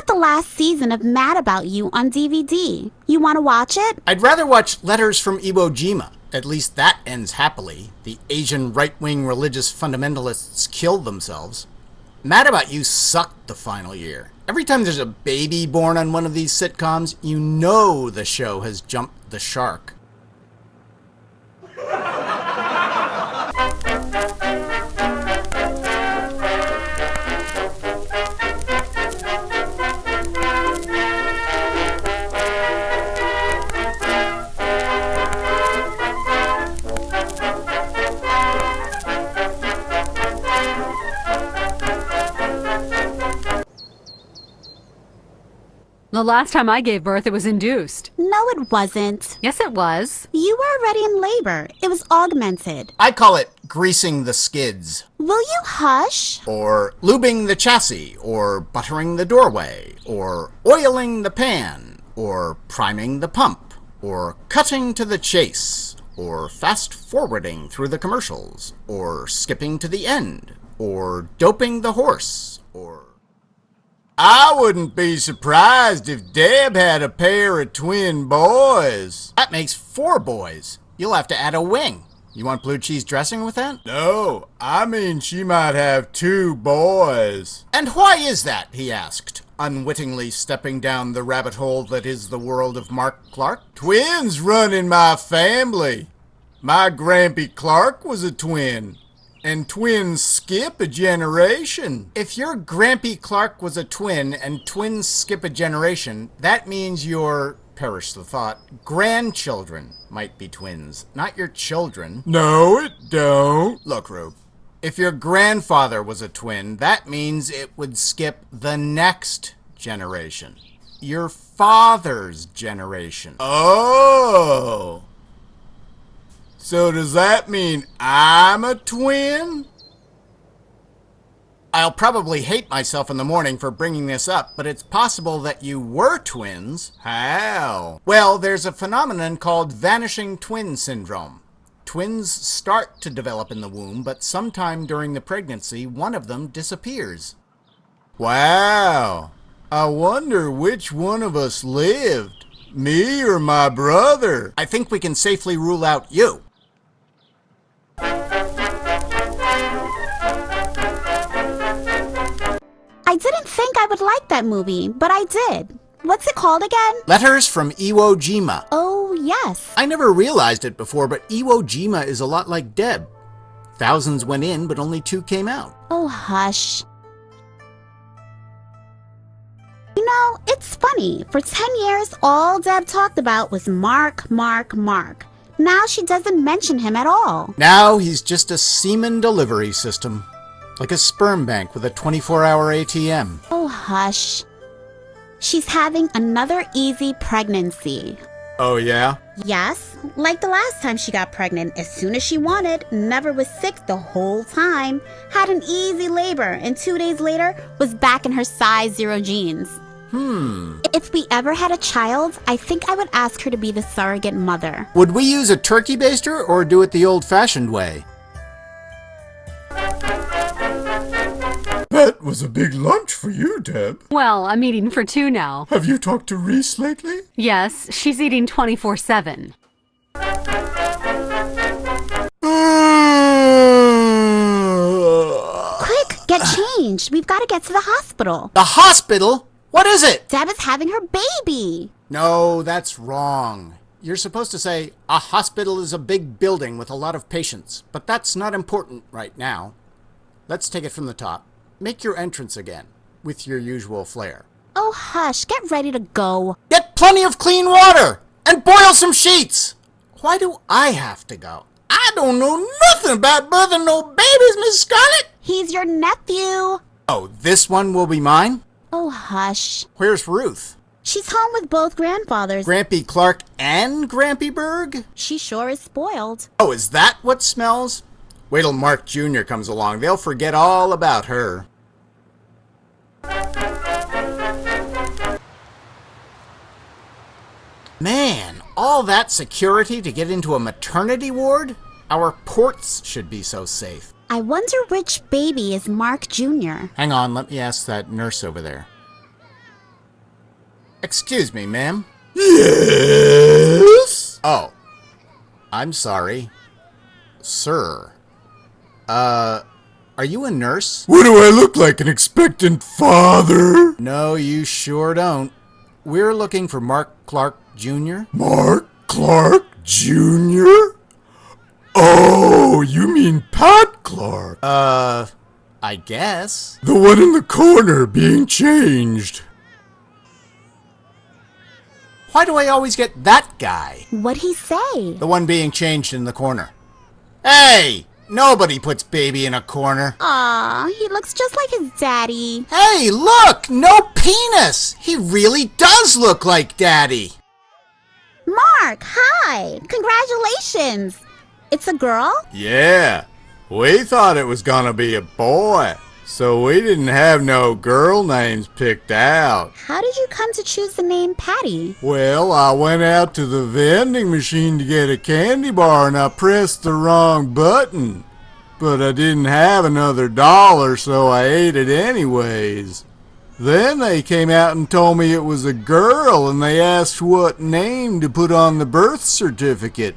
the last season of Mad About You on DVD. You want to watch it? I'd rather watch Letters from Iwo Jima. At least that ends happily. The Asian right-wing religious fundamentalists killed themselves. Mad About You sucked the final year. Every time there's a baby born on one of these sitcoms, you know the show has jumped the shark. The last time I gave birth, it was induced. No, it wasn't. Yes, it was. You were already in labor. It was augmented. I call it greasing the skids. Will you hush? Or lubing the chassis, or buttering the doorway, or oiling the pan, or priming the pump, or cutting to the chase, or fast-forwarding through the commercials, or skipping to the end, or doping the horse, or... I wouldn't be surprised if Deb had a pair of twin boys. That makes 4 boys. You'll have to add a wing. You want blue cheese dressing with that? No, I mean she might have 2 boys. And why is that, he asked, unwittingly stepping down the rabbit hole that is the world of Mark Clark. Twins run in my family. My Grampy Clark was a twin. And twins skip a generation. If your Grampy Clark was a twin and twins skip a generation, that means your, perish the thought, grandchildren might be twins, not your children. No, it don't. Look, Rube, if your grandfather was a twin, that means it would skip the next generation. Your father's generation. Oh! So does that mean I'm a twin? I'll probably hate myself in the morning for bringing this up, but it's possible that you were twins. How? Well, there's a phenomenon called vanishing twin syndrome. Twins start to develop in the womb, but sometime during the pregnancy, one of them disappears. Wow. I wonder which one of us lived. Me or my brother? I think we can safely rule out you. I didn't think I would like that movie, but I did. What's it called again? Letters from Iwo Jima. Oh, yes. I never realized it before, but Iwo Jima is a lot like Deb. Thousands went in, but only 2 came out. Oh, hush. You know, it's funny. For 10 years, all Deb talked about was Mark, Mark, Mark. Now she doesn't mention him at all. Now he's just a semen delivery system. Like a sperm bank with a 24-hour ATM. Oh, hush. She's having another easy pregnancy. Oh, yeah? Yes, like the last time she got pregnant as soon as she wanted, never was sick the whole time, had an easy labor, and 2 days later was back in her size 0 jeans. If we ever had a child, I think I would ask her to be the surrogate mother. Would we use a turkey baster or do it the old-fashioned way? That was a big lunch for you, Deb. Well, I'm eating for 2 now. Have you talked to Reese lately? Yes, she's eating 24/7. Quick, get changed. We've got to get to the hospital. The hospital? What is it? Deb is having her baby. No, that's wrong. You're supposed to say, a hospital is a big building with a lot of patients, but that's not important right now. Let's take it from the top. Make your entrance again, with your usual flair. Oh, hush. Get ready to go. Get plenty of clean water, and boil some sheets. Why do I have to go? I don't know nothing about birthing no babies, Miss Scarlett. He's your nephew. Oh, this one will be mine? Oh, hush. Where's Ruth? She's home with both grandfathers. Grampy Clark and Grampy Berg? She sure is spoiled. Oh, is that what smells? Wait till Mark Jr. comes along. They'll forget all about her. Man, all that security to get into a maternity ward? Our ports should be so safe. I wonder which baby is Mark Jr. Hang on, let me ask that nurse over there. Excuse me, ma'am. Yes? Oh, I'm sorry. Sir. Are you a nurse? What do I look like, an expectant father? No, you sure don't. We're looking for Mark Clark Jr. Mark Clark Jr.? Oh, you mean Pat Clark? I guess. The one in the corner being changed. Why do I always get that guy? What'd he say? The one being changed in the corner. Hey! Nobody puts baby in a corner. Aw, he looks just like his daddy. Hey, look! No penis! He really does look like Daddy. Mark, hi! Congratulations! It's a girl? Yeah, we thought it was gonna be a boy, so we didn't have no girl names picked out. How did you come to choose the name Patty? Well, I went out to the vending machine to get a candy bar and I pressed the wrong button. But I didn't have another dollar, so I ate it anyways. Then they came out and told me it was a girl and they asked what name to put on the birth certificate.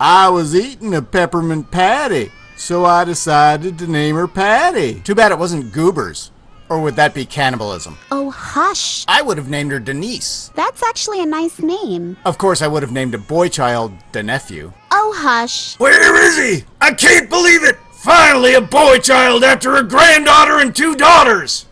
I was eating a peppermint patty, so I decided to name her Patty. Too bad it wasn't Goobers. Or would that be cannibalism? Oh, hush. I would have named her Denise. That's actually a nice name. Of course, I would have named a boy child the nephew. Oh, hush. Where is he? I can't believe it! Finally a boy child after a granddaughter and 2 daughters!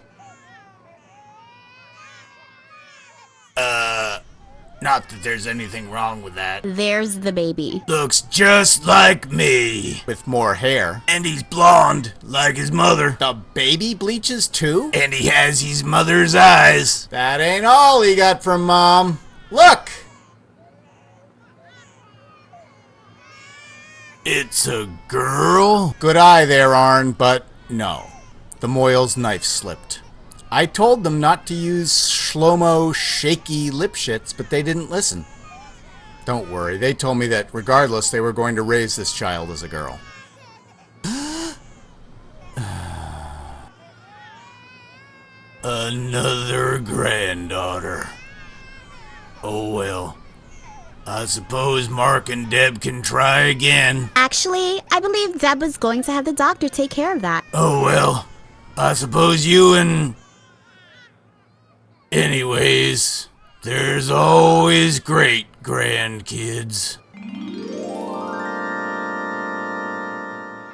Not that there's anything wrong with that. There's the baby. Looks just like me. With more hair. And he's blonde, like his mother. The baby bleaches too? And he has his mother's eyes. That ain't all he got from Mom. Look! It's a girl? Good eye there, Arn, but no. The Moyle's knife slipped. I told them not to use Shlomo shaky lip shits, but they didn't listen. Don't worry, they told me that regardless, they were going to raise this child as a girl. Another granddaughter. Oh well. I suppose Mark and Deb can try again. Actually, I believe Deb was going to have the doctor take care of that. Oh well. I suppose you and... Anyways, there's always great grandkids.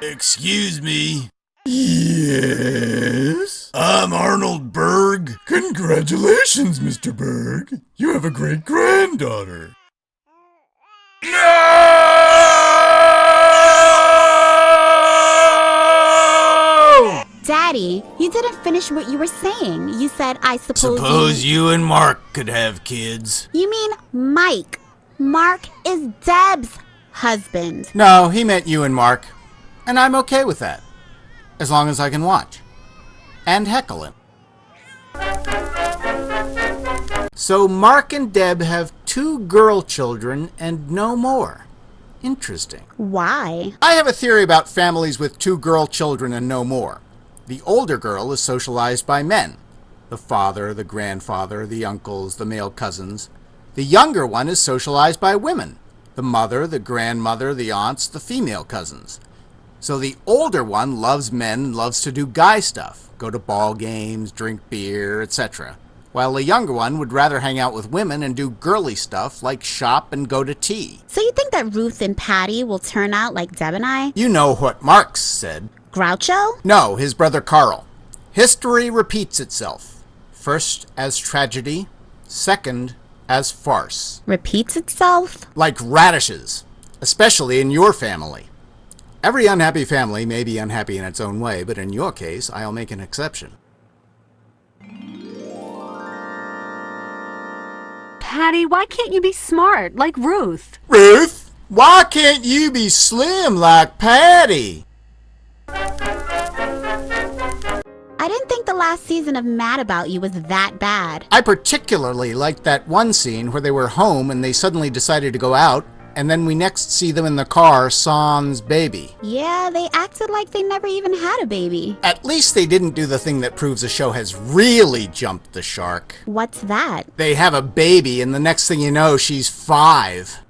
Excuse me. Yes? I'm Arnold Berg. Congratulations, Mr. Berg. You have a great granddaughter. No! Daddy, you didn't finish what you were saying. You said, I Suppose you and Mark could have kids. You mean Mike. Mark is Deb's husband. No, he meant you and Mark. And I'm okay with that. As long as I can watch. And heckle him. So Mark and Deb have 2 girl children and no more. Interesting. Why? I have a theory about families with 2 girl children and no more. The older girl is socialized by men. The father, the grandfather, the uncles, the male cousins. The younger one is socialized by women. The mother, the grandmother, the aunts, the female cousins. So the older one loves men and loves to do guy stuff. Go to ball games, drink beer, etc. While the younger one would rather hang out with women and do girly stuff like shop and go to tea. So you think that Ruth and Patty will turn out like Deb and I? You know what Marx said. Groucho? No, his brother Carl. History repeats itself. First as tragedy, second as farce. Repeats itself? Like radishes, especially in your family. Every unhappy family may be unhappy in its own way, but in your case, I'll make an exception. Patty, why can't you be smart like Ruth? Ruth, why can't you be slim like Patty? I didn't think the last season of Mad About You was that bad. I particularly liked that one scene where they were home and they suddenly decided to go out, And then we next see them in the car, sans baby. Yeah, they acted like they never even had a baby. At least they didn't do the thing that proves the show has really jumped the shark. What's that? They have a baby, and the next thing you know, she's 5.